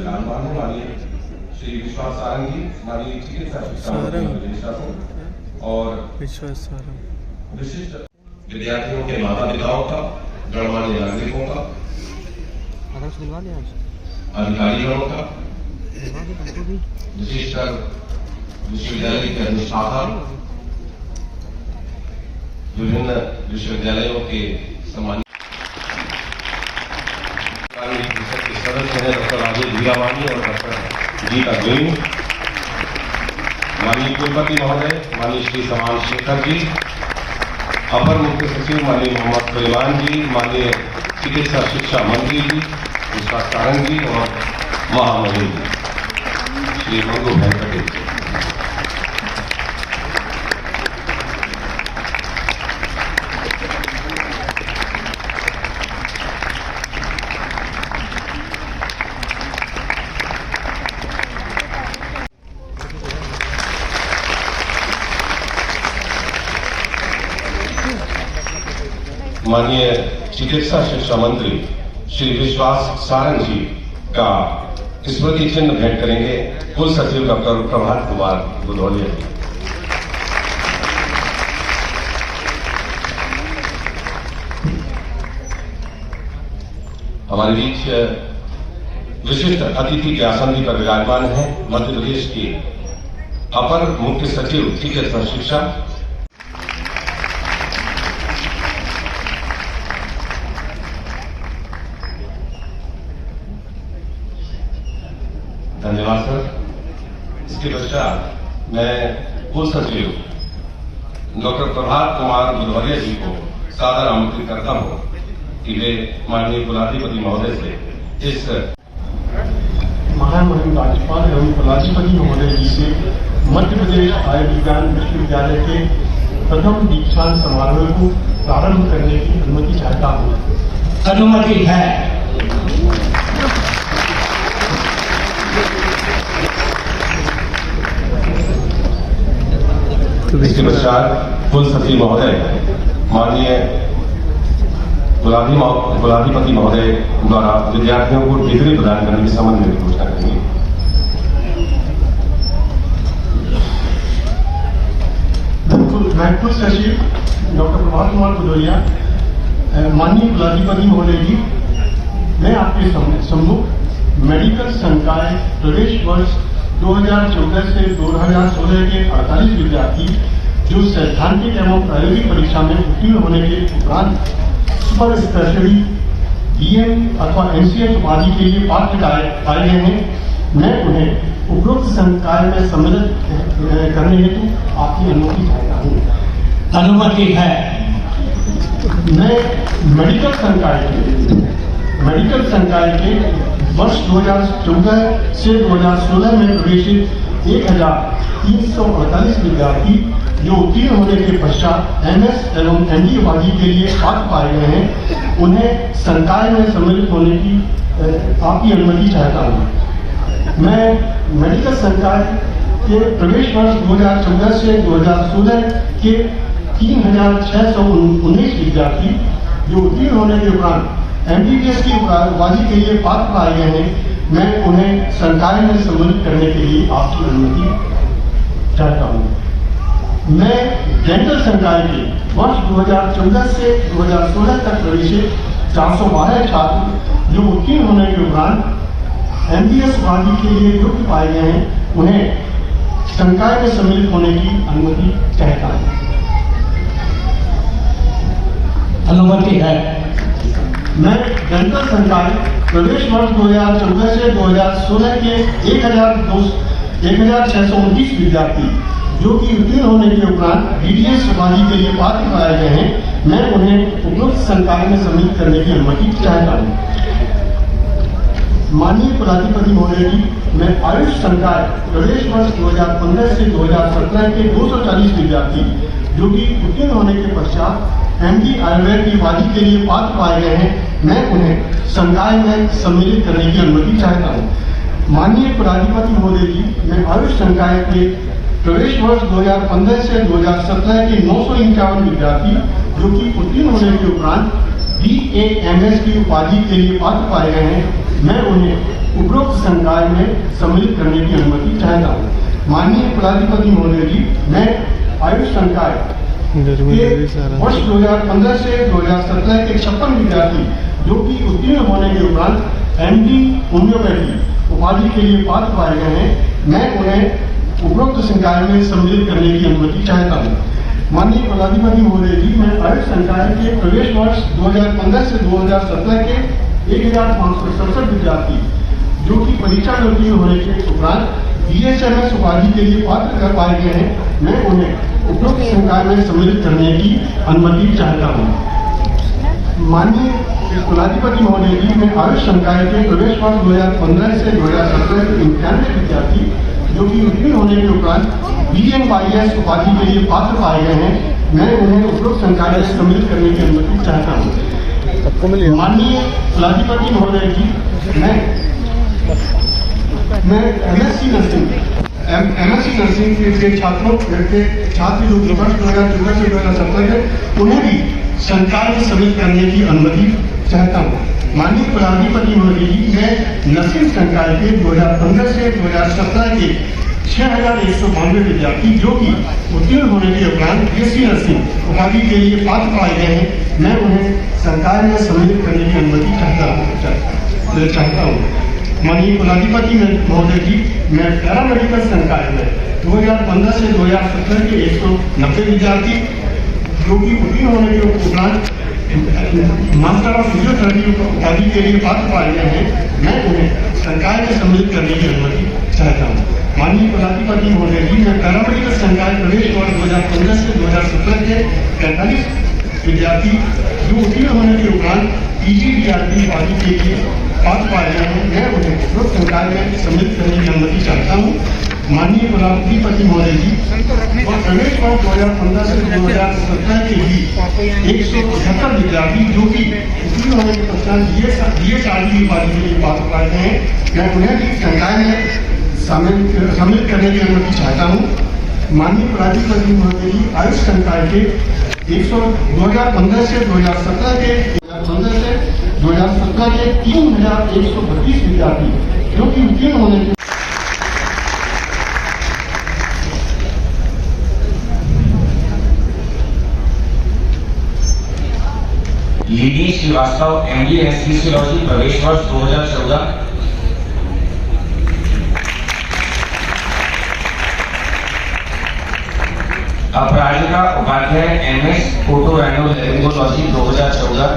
विराजमान है माननीय श्री विश्वास सारंग जी, माननीय चिकित्सा शिक्षा मंत्री और विशिष्ट विद्यार्थियों के माता पिताओं का, गणमान्य नागरिकों का, अधिकारियों का, विशिष्ट विश्वविद्यालय के अधिष्ठाता, विभिन्न विश्वविद्यालयों के सम्मानित सदस्य हैं डॉक्टर राजेश वीरावानी और डॉक्टर गीता जैन, माननीय कुलपति महोदय माननीय श्री समान शेखर जी, अपर मुख्य सचिव माननीय मोहम्मद सुलेमान जी, माननीय चिकित्सा शिक्षा मंत्री जी विश्वास सारंग जी और महामहिम श्री मंगू भाई पटेल जी। माननीय चिकित्सा शिक्षा मंत्री श्री विश्वास सारंग जी का स्मृति चिन्ह भेंट करेंगे कुल सचिव डॉक्टर प्रभात कुमार बुधौलिया जी। हमारे बीच विशिष्ट अतिथि के आसन पर विराजमान है मध्य प्रदेश के अपर मुख्य सचिव चिकित्सा शिक्षा धन्यवाद सर। इसके पश्चात मैं कुल सचिव डॉक्टर प्रभात कुमार बुधौलिया जी को सादर आमंत्रित करता हूं कि वे माननीय कुलाधिपति महोदय से इस महामहिम राज्यपाल एवं कुलाधिपति महोदय जी से मध्य प्रदेश आयुर्विज्ञान विश्वविद्यालय के प्रथम दीक्षांत समारोह को प्रारंभ करने की अनुमति चाहता हूँ। अनुमति है। इसके पश्चात कुल सचिव महोदय माननीय कुलाधिपति महोदय द्वारा विद्यार्थियों को डिग्री प्रदान करने के संबंध में घोषणा करेंगे। मैं कुल सचिव डॉक्टर प्रभात कुमार बुधौलिया, माननीय कुलाधिपति महोदय जी, मैं आपके सम्मुख मेडिकल संकाय प्रवेश वर्ष 2014 से 2016 के 48 विद्यार्थी जो सैद्धांतिक एवं प्रायोगिक परीक्षा में उत्तीर्ण होने के उपरांत सुपर स्पेशलिटी बीएम अथवा एमसीएच उपाधि के लिए पात्र पाए गए हैं, मैं उन्हें उपरोक्त संकाय में सम्मिलित करने हेतु आपकी अनुमति चाहता हूँ। अनुमति है। मैं मेडिकल संकाय के वर्ष 2014 से 2016 में प्रवेशित 1348 विद्यार्थी जो उत्तीर्ण होने के पश्चात एमएस एवं एमडी उपाधि के लिए पात्र पाए गए हैं, उन्हें संकाय में सम्मिलित होने की आपकी अनुमति चाहता हूँ। मैं मेडिकल संकाय के प्रवेश वर्ष 2014 से 2016 के 3619 विद्यार्थी जो उत्तीर्ण होने के उपरांत एमबीबीएस की उपाधि के लिए पात्र पाए गए हैं, मैं उन्हें संकाय में सम्मिलित करने के लिए आपकी अनुमति चाहता हूँ। मैं डेंटल संकाय के वर्ष 2014 से 2016 तक प्रवेशित 412 छात्र जो उत्तीर्ण होने के उपरांत एमबीबीएस उपाधि के लिए योग्य पाए गए हैं, उन्हें संकाय में सम्मिलित होने की अनुमति चाहता हूँ। अनुमति है। मैं डेंटल संकाय प्रवेश वर्ष 2014 से 2016 के 1629 विद्यार्थी जो कि उत्तीर्ण होने के उपरांत डीडीएस उपाधि के लिए पात्र पाए गए हैं, मैं उन्हें उपरोक्त संकाय में सम्मिलित करने की अनुमति चाहता हूँ। माननीय कुलाधिपति महोदय जी, मैं आयुष संकाय प्रवेश वर्ष 2015 से 2017 के 240 विद्यार्थी जो कि उत्तीर्ण होने के पश्चात एमडी आयुर्वेद की उपाधि के लिए पात्र पाए गए हैं, मैं उन्हें संकाय में सम्मिलित करने की अनुमति चाहता हूँ। माननीय कुलाधिपति महोदय जी, मैं आयुष संकाय के प्रवेश वर्ष 2015 से 2017 के 951 विद्यार्थी जो कि उत्तीर्ण होने के उपरांत BA MS की उपाधि के लिए पात्र पाए गए हैं, मैं उन्हें उपरोक्त संकाय में सम्मिलित करने की अनुमति चाहता हूँ। माननीय कुलाधिपति महोदय जी, मैं आयुष संकाय के वर्ष 2015 से 2017 के 56 विद्यार्थी जो कि उत्तीर्ण होने के उपरांत एमडी होम्योपैथी उपाधि के लिए पात्र पाए गए हैं, मैं उन्हें उपरोक्त संकाय में सम्मिलित करने की अनुमति चाहता हूँ। माननीय कुलाधिपति महोदय जी, मैं आयुष संकाय के प्रवेश वर्ष 2015 से 2017 के 1567 विद्यार्थी जो कि परीक्षा में उत्तीर्ण होने के उपरांत बीएसएमएस उपाधि के लिए पात्र कर पाए गए हैं, मैं उन्हें उपरोक्त संकाय में सम्मिलित करने की अनुमति चाहता हूँ। माननीय कुलाधिपति महोदय जी, मैं आयुष संकाय के प्रवेश वर्ष 2015 से 2017 के 91 विद्यार्थी जो कि उत्तीर्ण होने के उपरांत बीएमआईएस उपाधि के लिए पात्र पाए गए हैं, मैं उन्हें उपरोक्त संकाय में सम्मिलित करने की अनुमति चाहता हूँ। माननीय कुलाधिपति महोदय जी, मैं एमएससी नर्सिंग के छात्रों के छात्र जो वर्ष 2014 से 2017 के उन्हें भी संकाय में सम्मिलित करने की अनुमति चाहता हूँ। माननीय कुलाधिपति महोदय जी, मैं नर्सिंग संकाय के 2015 से 2017 के 6192 विद्यार्थी जो कि उत्तीर्ण होने के उपरांत बीएससी नर्सिंग उपाधि के लिए पात्र पाए गए हैं, मैं उन्हें संकाय में सम्मिलित करने की अनुमति चाहता हूँ। माननीय कुलाधिपति महोदय जी, मैं पैरामेडिकल संकाय में 2015 से 2017 के 190 विद्यार्थी जो कि उत्तीर्ण होने के उपरांत मास्टर ऑफ फिजियोथेरेपी उपाधि के लिए पात्र पाए गए हैं, मैं उन्हें संकाय में सम्मिलित करने की अनुमति चाहता हूँ। माननीय कुलाधिपति महोदय जी, मैं पैरामेडिकल संकाय प्रवेश वर्ष 2015 से 2017 के 45 विद्यार्थी जो उत्तीर्ण होने के उपरांत पीजीडीआरपी उपाधि के लिए पात्र पाए गए हैं, मैं उन्हें उपरोक्त संकाय में सम्मिलित करने की अनुमति चाहता हूँ। माननीय कुलाधिपति महोदय जी, और प्रवेश वर्ष 2015 से 2017 के भी 177 विद्यार्थी जो कि उत्तीर्ण होने के पश्चात डीएसआरडी उपाधि के लिए पात्र पाए गए हैं, मैं उन्हें भी संकाय में सम्मिलित करने की अनुमति चाहता हूँ। माननीय कुलाधिपति महोदय जी, आयुष संकाय के 2015 से 2017 के 3132 विद्यार्थी जो कि उत्तीर्ण होने के लीडी श्रीवास्तव एमडी एनेस्थीसियोलॉजी प्रवेश वर्ष 2014। Aparajita Upadhyay MS otorhinolaryngology 2014।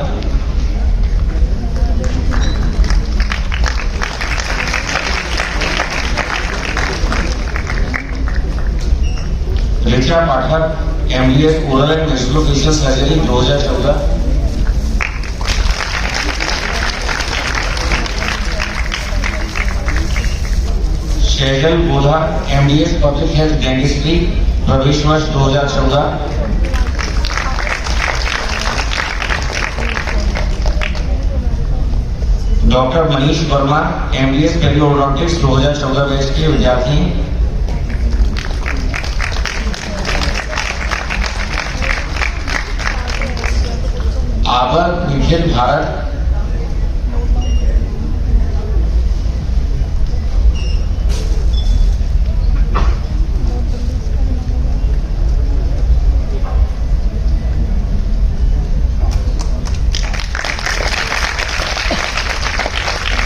Richa Pathak MDS oral and maxillofacial surgery 2014। Shejal Bodha MDS public health dentistry प्रवेश वर्ष 2014। Doctor Manish Verma MDS periodontics 2014 batch के विद्यार्थी। आबर निखिल भारत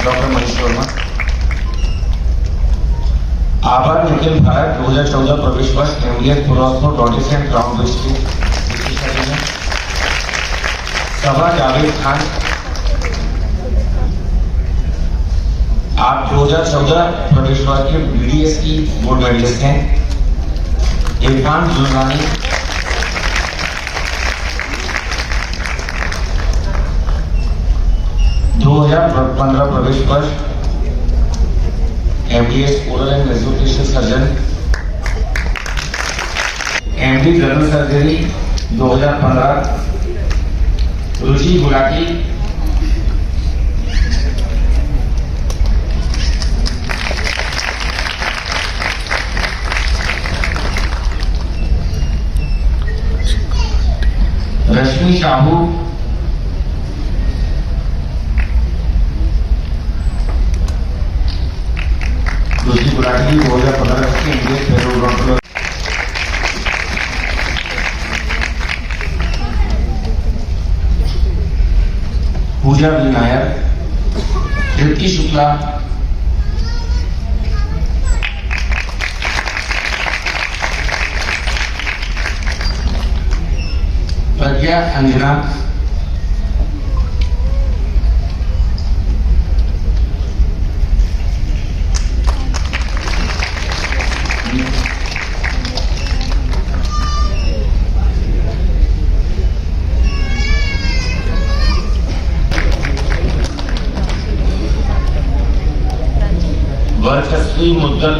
डॉक्टर मनीष वर्मा। आभार निखिल भारत 2014 प्रवेश वर्ष MDS prosthodontics and crown bridge के। सबा जावेद खान, आप 2014 प्रवेश वर्ष के बीडीएस की गोल्ड मेडलिस्ट हैं। इरफान जुल्लानी, प्रवेश वर्ष MDS oral and maxillofacial surgeon. MD general surgery 2015 Ruchi Gulati. Rashmi Sahu, दूसरी गुलाटी 2015 के Indian federal ground Pooja V Nair, Ritiki Shukla, Pragya Anjana, Varchasvi Muddal,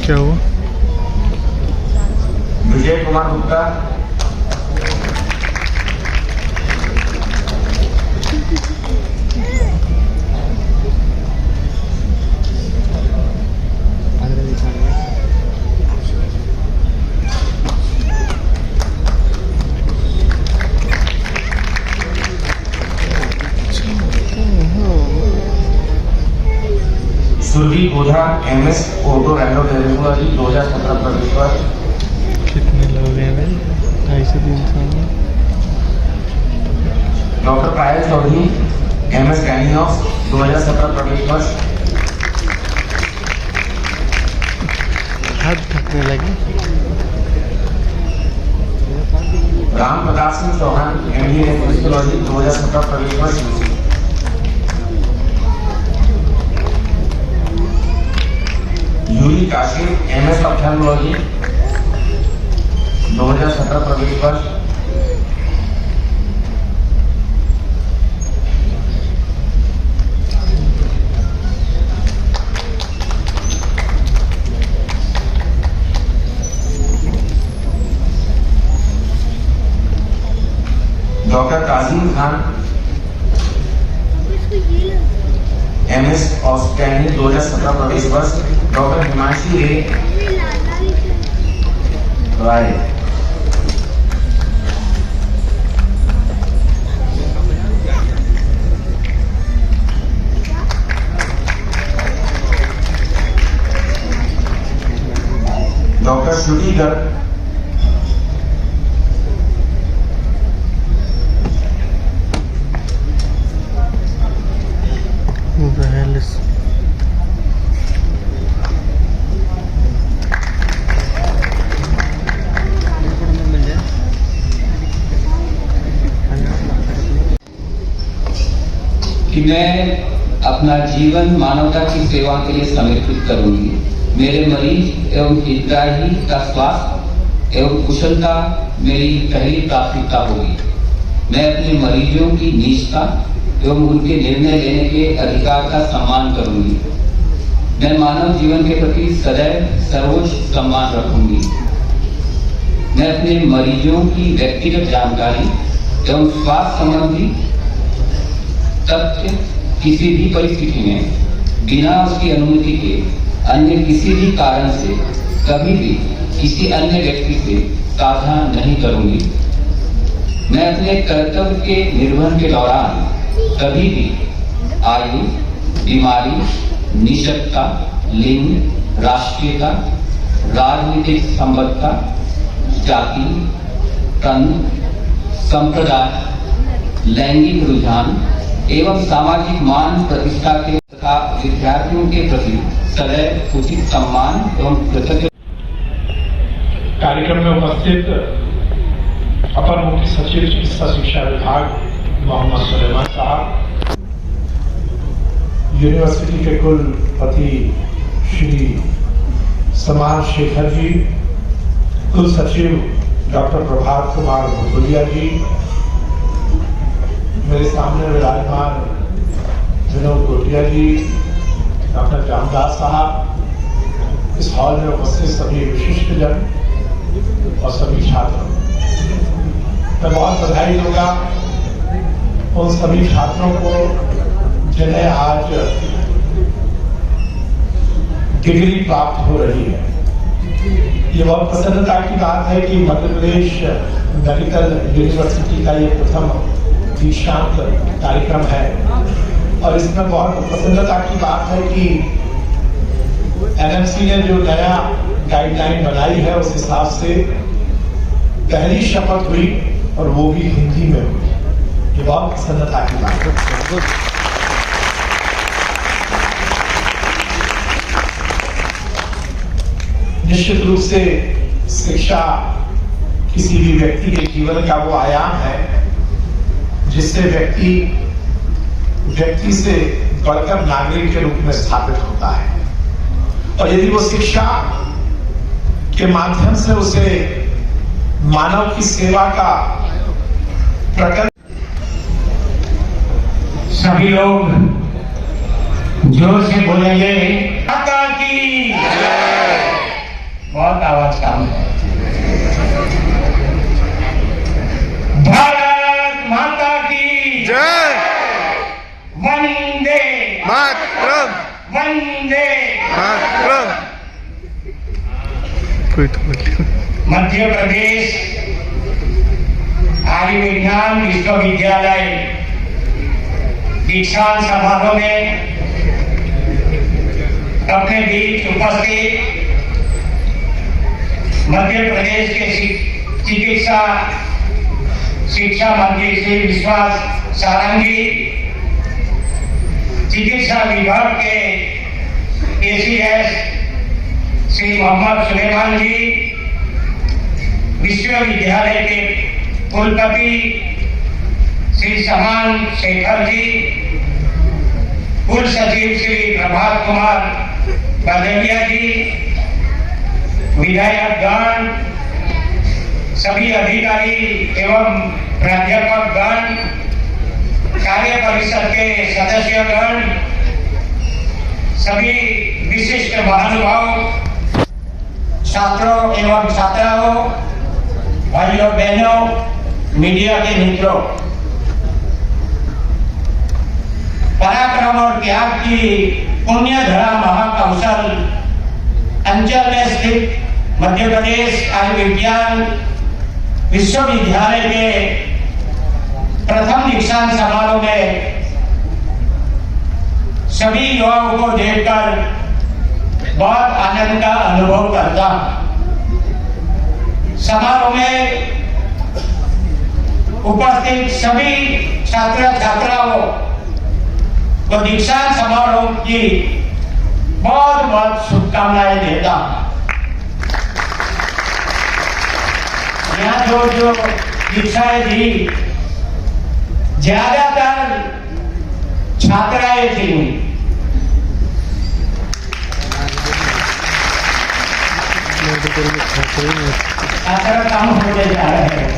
क्या हुआ? Vijay Kumar Gupta, Surabhi Ojha, MS otorhinolaryngology 2017 प्रवेश वर्ष। कितने लोग हैं भाई? 250-300। Doctor Payal Chaudhary, MS gynaec 2017 प्रवेश वर्ष। हाथ थकने लगे। राम प्रकाश सिंह चौहान, MBA फिजियोलॉजी 2017 प्रवेश वर्ष। यूरी काशिम, MS ऑप्थेल्मोलॉजी 2017 प्रवेश वर्ष। Doctor Kazim Khan, MS Australia 2017 प्रवेश वर्ष। डॉक्टर हिमांशी रे Rai, doctor Shruti Garg, Who the hell is? कि मैं अपना जीवन मानवता की सेवा के लिए समर्पित करूंगी। मेरे मरीज एवं हितग्राही का स्वास्थ्य एवं कुशलता मेरी पहली प्राथमिकता होगी। मैं अपने मरीजों की निजता एवं उनके निर्णय लेने के अधिकार का सम्मान करूंगी। मैं मानव जीवन के प्रति सदैव सर्वोच्च सम्मान रखूंगी। मैं अपने मरीजों की व्यक्तिगत जानकारी एवं स्वास्थ्य संबंधी तथ्य किसी भी परिस्थिति में बिना उसकी अनुमति के अन्य किसी भी कारण से कभी भी किसी अन्य व्यक्ति से साझा नहीं करूंगी। मैं अपने कर्तव्य के निर्वहन के दौरान कभी भी आयु, बीमारी, निःशक्तता, लिंग, राष्ट्रीयता, राजनीतिक संबद्धता, जाति, पंथ, संप्रदाय, लैंगिक रुझान एवं सामाजिक मान प्रतिष्ठा के तथा विद्यार्थियों के प्रति सदैव उचित सम्मान एवं कृतज्ञ। कार्यक्रम में उपस्थित अपर मुख्य सचिव चिकित्सा शिक्षा विभाग मोहम्मद सुलेमान साहब, यूनिवर्सिटी के कुलपति श्री समान शेखर जी, कुल सचिव डॉक्टर प्रभात कुमार भुलिया जी, मेरे सामने विराजमान विनोद गोटिया जी, डॉक्टर रामदास साहब, इस हॉल में उपस्थित सभी विशिष्टजन और सभी छात्र, मैं बहुत बधाई दूंगा उन सभी छात्रों को जिन्हें आज डिग्री प्राप्त हो रही है। ये बहुत प्रसन्नता की बात है कि मध्य प्रदेश मेडिकल यूनिवर्सिटी का ये प्रथम दीक्षांत कार्यक्रम है और इसमें बहुत प्रसन्नता की बात है कि एनएमसी ने जो नया गाइडलाइन बनाई है उस हिसाब से पहली शपथ हुई और वो भी हिंदी में हुई। ये बहुत प्रसन्नता की बात है। निश्चित रूप से शिक्षा किसी भी व्यक्ति के जीवन का वो आयाम है जिससे व्यक्ति से बढ़कर नागरिक के रूप में स्थापित होता है और यदि वो शिक्षा के माध्यम से उसे मानव की सेवा का प्रकट। सभी लोग जोर से बोलेंगे माता की। बहुत आवाज कम है। भारत माता की जय। वंदे मातरम। वंदे मातरम। कोई तो बोलिए। मध्य प्रदेश आयुर्विज्ञान विश्वविद्यालय दीक्षांत समारोह में अपने बीच उपस्थित मध्य प्रदेश के चिकित्सा शिक्षा मंत्री श्री विश्वास सारंगी, चिकित्सा विभाग के एसीएस श्री मोहम्मद सुलेमान जी, विश्वविद्यालय के कुलपति श्री समान शेखर जी, कुल सचिव श्री प्रभात कुमार बदेलिया जी, विधायकगण, सभी अधिकारी एवं प्राध्यापकगण, कार्य परिषद के सदस्यगण, सभी विशिष्ट महानुभाव, छात्रों एवं छात्राओं, भाइयों बहनों, मीडिया के मित्रों, पराक्रम और त्याग की पुण्यधरा महाकौशल अंचल में स्थित मध्य प्रदेश आयुर्विज्ञान विश्वविद्यालय के प्रथम दीक्षांत समारोह में सभी युवाओं को देखकर बहुत आनंद का अनुभव करता हूं। समारोह में उपस्थित सभी छात्र छात्राओं को दीक्षांत समारोह की बहुत बहुत शुभकामनाएं देता हूं। यहाँ जो दीक्षाएं दी ज्यादातर छात्राएं थी। छात्र कम होते जा रहे हैं।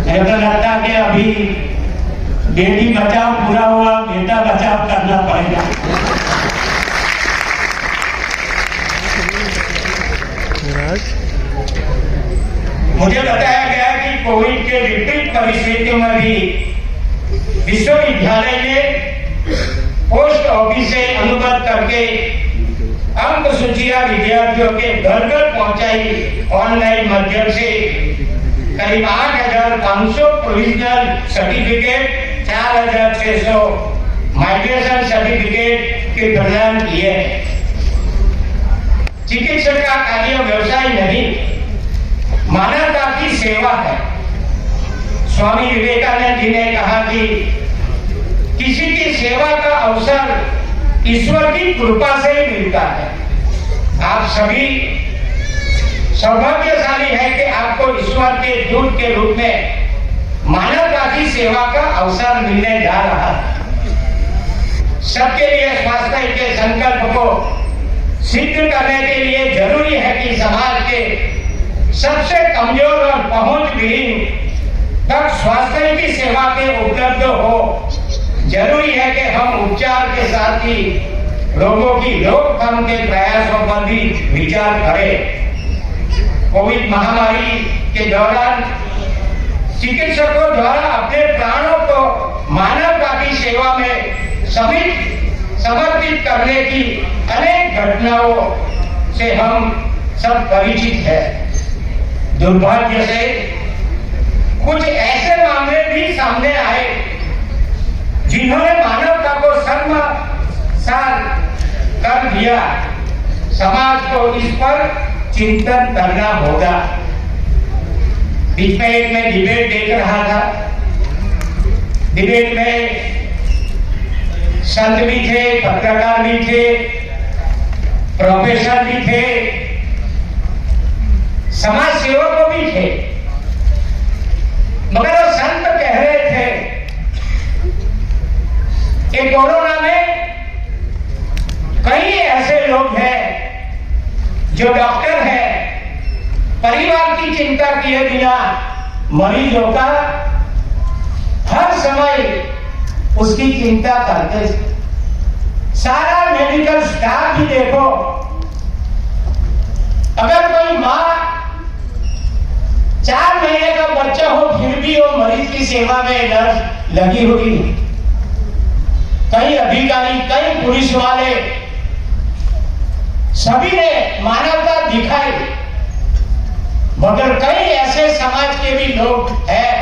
ऐसा लगता है कि अभी बेटी बचाओ पूरा हुआ, बेटा बचाओ करना पड़ेगा। मुझे बताया गया कि कोविड के विपरीत परिस्थितियों में भी विश्वविद्यालय ने पोस्ट ऑफिस से अनुबंध करके अंक सूचियां विद्यार्थियों के घर घर पहुंचाई। ऑनलाइन माध्यम से करीब 8,500 प्रोविजनल सर्टिफिकेट, 4,600 माइग्रेशन सर्टिफिकेट के प्रदान किए। चिकित्सक का कार्य व्यवसाय नहीं, मानवता की सेवा है। स्वामी विवेकानंद जी ने कहा कि किसी की सेवा का अवसर ईश्वर की कृपा से ही मिलता है। आप सभी सौभाग्यशाली है कि आपको ईश्वर के दूत के रूप में मानवता की सेवा का अवसर मिलने जा रहा है। सबके लिए स्वास्थ्य के संकल्प को सिद्ध करने के लिए जरूरी है कि समाज के सबसे कमजोर और पहुंच विहीन तक स्वास्थ्य की सेवा के उपलब्ध हो। जरूरी है कि हम उपचार के साथ ही रोगों की रोकथाम के प्रयासों पर भी विचार करें। कोविड महामारी के दौरान चिकित्सकों द्वारा अपने प्राणों को मानवता की सेवा में समर्पित करने की अनेक घटनाओं से हम सब परिचित है। दुर्भाग्य से कुछ ऐसे मामले भी सामने आए जिन्होंने मानवता को शर्मसार कर दिया। समाज को इस पर चिंतन करना होगा। बीच में एक मैं डिबेट देख रहा था। डिबेट में संत भी थे, पत्रकार भी थे, प्रोफेसर भी थे, समाज सेवक भी थे। मगर वो संत कह रहे थे कि कोरोना में कई ऐसे लोग हैं जो डॉक्टर हैं, परिवार की चिंता किए बिना मरीजों का हर समय उसकी चिंता करते थे। सारा मेडिकल स्टाफ भी देखो, अगर कोई माँ 4 महीने का बच्चा हो फिर भी वो मरीज की सेवा में नर्स लगी हुई। कई अधिकारी, कई पुलिस वाले, सभी ने मानवता दिखाई। मगर कई ऐसे समाज के भी लोग हैं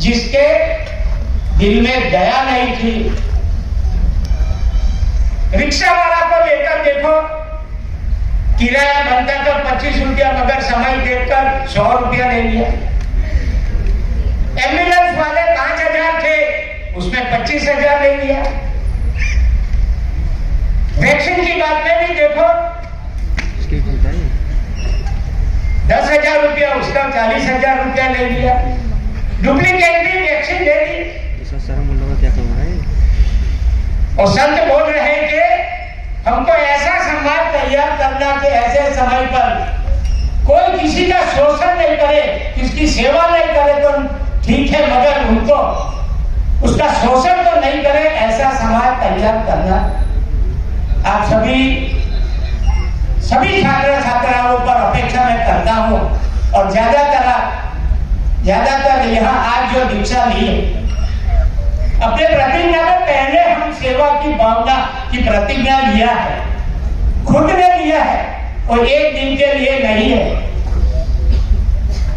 जिसके दिल में दया नहीं थी। रिक्शा वाला को लेकर देखो, किराया बनता था 25 रुपया, मगर समय देखकर 100 रुपया ले लिया। एम्बुलेंस वाले 5,000 थे, उसमें 25,000 ले लिया। वैक्सीन की बात में भी देखो, 10,000 रुपया उसका, 40,000 रुपया ले लिया। डुप्लीकेट भी वैक्सीन ले ली। और संत बोल रहे हैं कि हमको ऐसा समाज तैयार करना कि ऐसे समय पर कोई किसी का शोषण नहीं करे, किसकी सेवा नहीं करे तो ठीक है, मगर उनको उसका शोषण तो नहीं करे, ऐसा समाज तैयार करना। आप सभी छात्र छात्राओं पर अपेक्षा मैं करता हूं। और ज्यादातर यहाँ आज जो दीक्षा ली है, अपने प्रतिज्ञा में पहले हम सेवा की भावना की प्रतिज्ञा लिया है, खुद ने लिया है, और एक दिन के लिए नहीं है।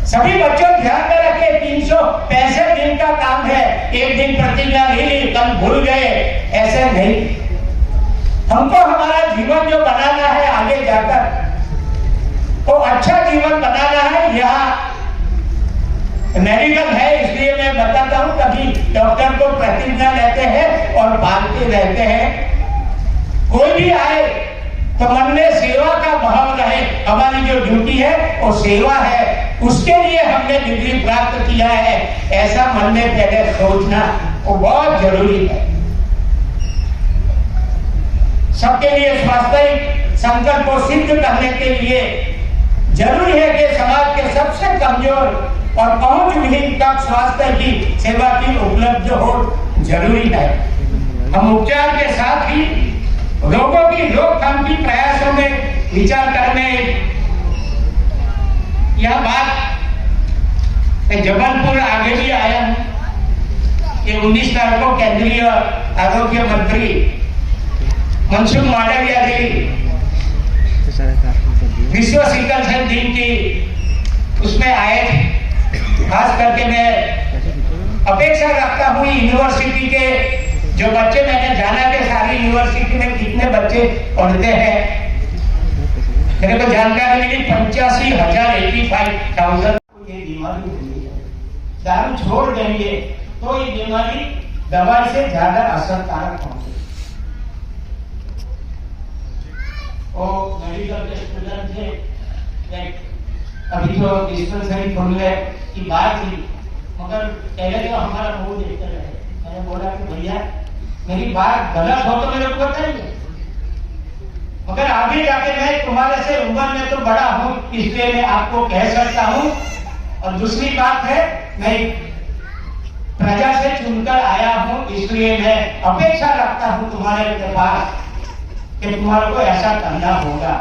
सभी बच्चों ध्यान में रखें, 365 दिन का काम है। एक दिन प्रतिज्ञा नहीं ली, कल भूल गए, ऐसे नहीं। हमको हमारा जीवन जो बनाना है आगे जाकर, वो अच्छा जीवन बनाना है। यहाँ मेडिकल है, इसलिए मैं बताता हूँ, कभी डॉक्टर को प्रतिज्ञा लेते हैं और भागते रहते हैं। कोई भी आए तो मन में सेवा का भाव रहे। हमारी जो ड्यूटी है वो सेवा है, उसके लिए हमने डिग्री प्राप्त किया है, ऐसा मन में पहले सोचना वो बहुत जरूरी है। सबके लिए स्वास्थ्य संकल्प को सिद्ध करने के लिए जरूरी है कि समाज के सबसे कमजोर और पहुंच विहीन तक स्वास्थ्य की सेवा की उपलब्ध हो, जरूरी है। हम उपचार के साथ ही रोगों की रोकथाम की प्रयासों में विचार करने। यह बात मैं जबलपुर आगे भी आया हूँ। ये 19 तारीख को केंद्रीय आरोग्य मंत्री मनसुख मांडविया जी विश्व सिकल सेल दिन की उसमें आए थे। खास करके मैं अपेक्षा रखता हूँ यूनिवर्सिटी के जो बच्चे, मैंने जाना कि सारी यूनिवर्सिटी में कितने बच्चे पढ़ते हैं, मेरे को जानकारी मिली 85,000 ये बीमारी हुई है। दारू छोड़ देंगे तो ये बीमारी दवाई से ज्यादा असरकारक होगी। वो मेडिकल के स्टूडेंट थे, अभी जो डिस्पेंसरी खोलने की बात थी, मगर पहले तो हमारा मुंह देखते रहे। मैंने बोला कि भैया मेरी बात गलत हो तो मेरे को बताइए, मगर आगे जाके मैं तुम्हारे से उम्र में तो बड़ा हूँ, इसलिए मैं आपको कह सकता हूँ। और दूसरी बात है, मैं प्रजा से चुनकर आया हूँ, इसलिए मैं अपेक्षा रखता हूँ तुम्हारे के पास कि तुम्हारे को ऐसा करना होगा।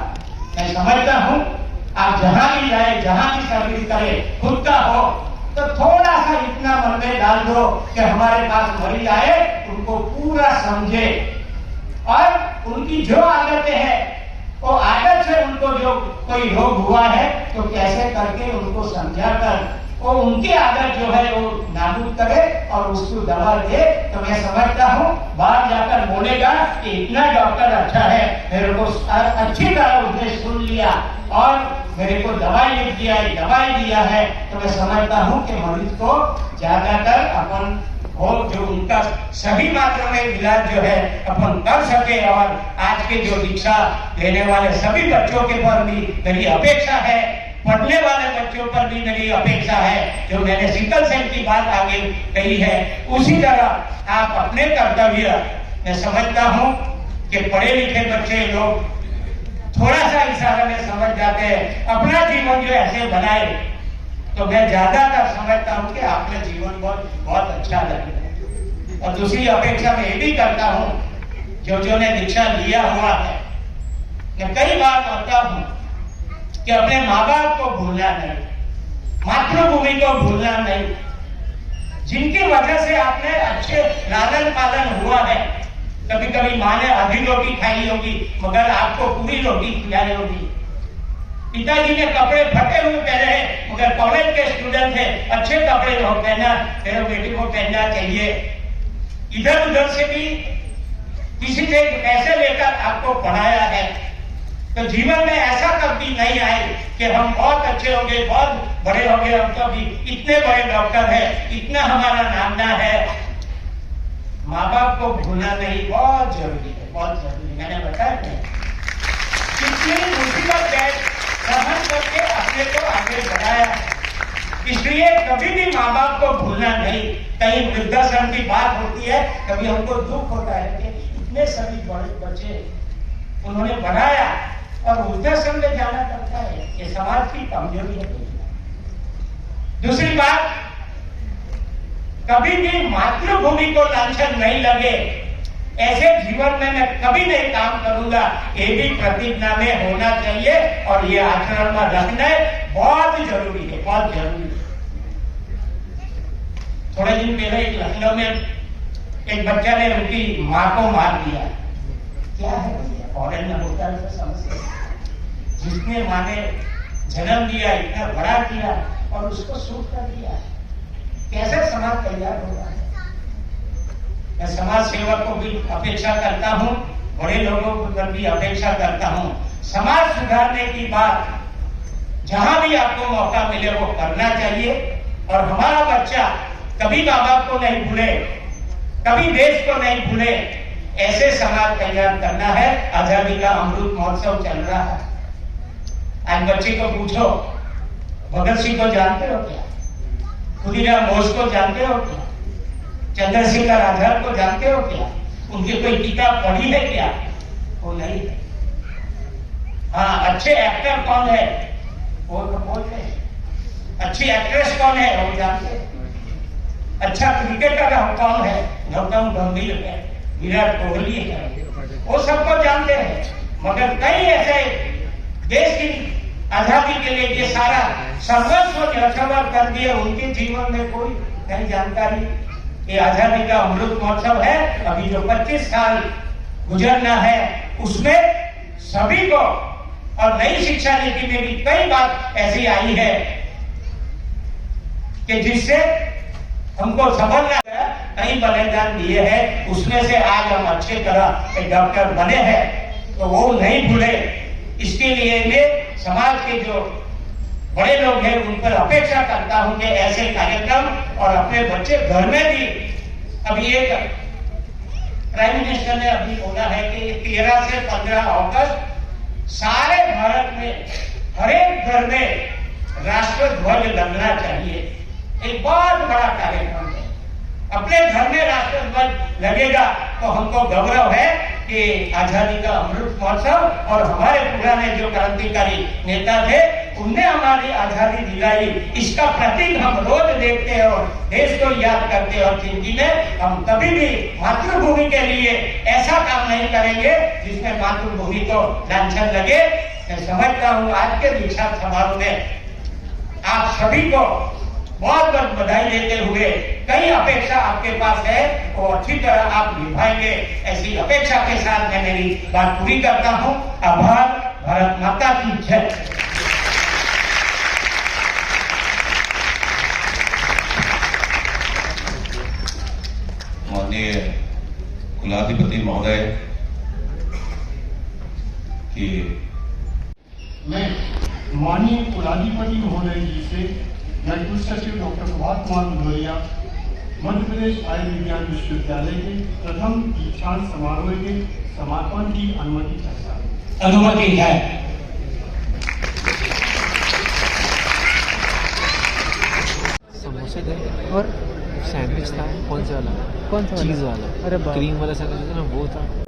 मैं समझता हूँ आप जहां भी जाए, जहां भी सर्विस करे, खुद का हो तो थोड़ा सा इतना मन में डाल दो कि हमारे पास मरीज आए, उनको पूरा समझे और उनकी जो आदतें हैं वो आदत से उनको जो कोई रोग हुआ है तो कैसे करके उनको समझाकर वो उनकी आदत जो है वो नाबूद करे और उसको दवा दे। तो मैं समझता हूँ बाहर जाकर बोलेगा कि इतना डॉक्टर अच्छा है, मेरे को अच्छी तरह उसने सुन लिया और मेरे को दवाई लिख दिया, दवाई दिया है। तो मैं समझता हूँ कि मरीज को ज्यादातर अपन वो जो उनका सही मात्रा में इलाज जो है अपन कर सके। और आज के जो दीक्षा लेने वाले सभी बच्चों के पर भी मेरी अपेक्षा है, पढ़ने वाले बच्चों पर भी मेरी अपेक्षा है, जो मैंने सिकल सेल की बात आगे कही है उसी तरह आप अपने कर्तव्य, मैं समझता हूँ कि पढ़े लिखे बच्चे लोग थोड़ा सा इशारे में समझ जाते हैं, अपना जीवन जो ऐसे बनाए तो मैं ज्यादातर समझता हूँ कि आपका जीवन बहुत अच्छा लगे। और दूसरी अपेक्षा मैं ये भी करता हूँ जो ने दीक्षा लिया हुआ है, मैं कई बार कहता हूँ कि अपने माँ बाप को भूलना नहीं, मातृभूमि को भूलना नहीं, जिनकी वजह से आपने अच्छे लालन पालन हुआ है। कभी कभी माँ ने आधी रोटी खाई होगी मगर आपको पूरी रोटी खिलाई होगी। पिताजी ने कपड़े फटे हुए पहने हैं मगर कॉलेज के स्टूडेंट थे, अच्छे कपड़े पहना, मेरे बेटी को पहनना चाहिए। इधर उधर से भी किसी से पैसे लेकर आपको पढ़ाया है। तो जीवन में ऐसा कभी नहीं आए कि हम बहुत अच्छे हो गए, बहुत बड़े हो गए, हम तो अभी इतने बड़े डॉक्टर हैं, इतना हमारा नामना है। माँ बाप को भूलना नहीं, बहुत जरूरी है, बहुत जरूरी। मैंने बताया कितनी मुसीबत है, सहन करके अपने को आगे बढ़ाया। इसलिए कभी भी माँ बाप को भूलना नहीं। कहीं वृद्धाश्रम की बात होती है, कभी हमको दुख होता है कि इतने सभी बड़े बच्चे उन्होंने बढ़ाया और वृद्धाश्रम में जाना पड़ता है, ये समाज की कमजोरी है। दूसरी बात, कभी भी मातृभूमि को लांछन नहीं लगे, ऐसे जीवन में मैं कभी नहीं काम करूंगा, ये भी प्रतिज्ञा में होना चाहिए और ये आचरण में रखना बहुत जरूरी है, बहुत जरूरी है। थोड़े दिन पहले एक लखनऊ में एक बच्चा ने उनकी माँ को मार दिया। क्या है फॉरेन में होता है समस्या, जिसने माँ ने जन्म दिया, इतना बड़ा किया और उसको शूट कर दिया, कैसे समाज तैयार होगा। मैं समाज सेवा को भी अपेक्षा करता हूँ, बड़े लोगों पर भी अपेक्षा करता हूँ। समाज सुधारने की बात जहां भी आपको मौका मिले वो करना चाहिए। और हमारा बच्चा कभी माँ बाप को नहीं भूले, कभी देश को नहीं भूले, ऐसे समाज तैयार करना है। आजादी का अमृत महोत्सव चल रहा है। आज बच्चे को पूछो, भगत सिंह को जानते हो क्या? खुदीराम बोस को जानते हो क्या? चंद्रशेखर आजाद को जानते हो क्या? उनकी कोई किताब पढ़ी है क्या? वो नहीं है। हाँ, अच्छे एक्टर कौन है वो तो बोलते हैं, अच्छी एक्ट्रेस कौन है वो जानते हैं, अच्छा क्रिकेटर कौन है, गौतम गंभीर है, विराट कोहली है, वो सबको जानते हैं। मगर कई ऐसे देश की आजादी के लिए ये सारा सर्वस्व न्यौछावर कर दिए, उनके जीवन में कोई नहीं जानकारी। ये आजादी का अमृत महोत्सव है, अभी जो 25 साल गुजरना है उसमें सभी को, और नई शिक्षा नीति में भी कई बात ऐसी आई है कि जिससे हमको समझना है, कई बलिदान दिए हैं, उसमें से आज हम अच्छे तरह एक डॉक्टर बने हैं, तो वो नहीं भूले। इसके लिए मैं समाज के जो बड़े लोग हैं उन पर अपेक्षा करता हूं कि ऐसे कार्यक्रम, और अपने बच्चे घर में भी। अभी एक प्राइम मिनिस्टर ने अभी बोला है कि 13 से 15 अगस्त सारे भारत में हर एक घर में राष्ट्र ध्वज लगना चाहिए। एक बहुत बड़ा कार्यक्रम है। अपने घर में राष्ट्र ध्वज लगेगा तो हमको गौरव है कि आजादी का अमृत महोत्सव और हमारे पुराने जो क्रांतिकारी नेता थे उनने हमारी आजादी दिलाई, इसका प्रतीक हम रोज देखते हैं और देश को याद करते हैं। और जिंदगी में हम कभी भी मातृभूमि के लिए ऐसा काम नहीं करेंगे जिसमें मातृभूमि को लांछन लगे। मैं समझता हूँ आज के दीक्षा समारोह में आप सभी को बहुत बहुत बधाई देते हुए, कई अपेक्षा आपके पास है वो अच्छी तरह आप निभाएंगे, ऐसी अपेक्षा के साथ मैं मेरी बात पूरी करता हूँ। आभार। भारत माता की जय। माननीय कुलाधिपति महोदय की मैं माननीय कुलाधिपति महोदय जी से मैं कुल सचिव डॉक्टर प्रभात कुमार भदौरिया मध्य प्रदेश आयुर्विज्ञान विश्वविद्यालय के प्रथम दीक्षांत समारोह के समापन की अनुमति चाहता हूँ। अनुमति है। समोसे थे और सैंडविच था। कौन सा वाला? कौन सा वाला? चीज़ वाला। अरे बाप। क्रीम वाला सैंडविच था ना, वो था।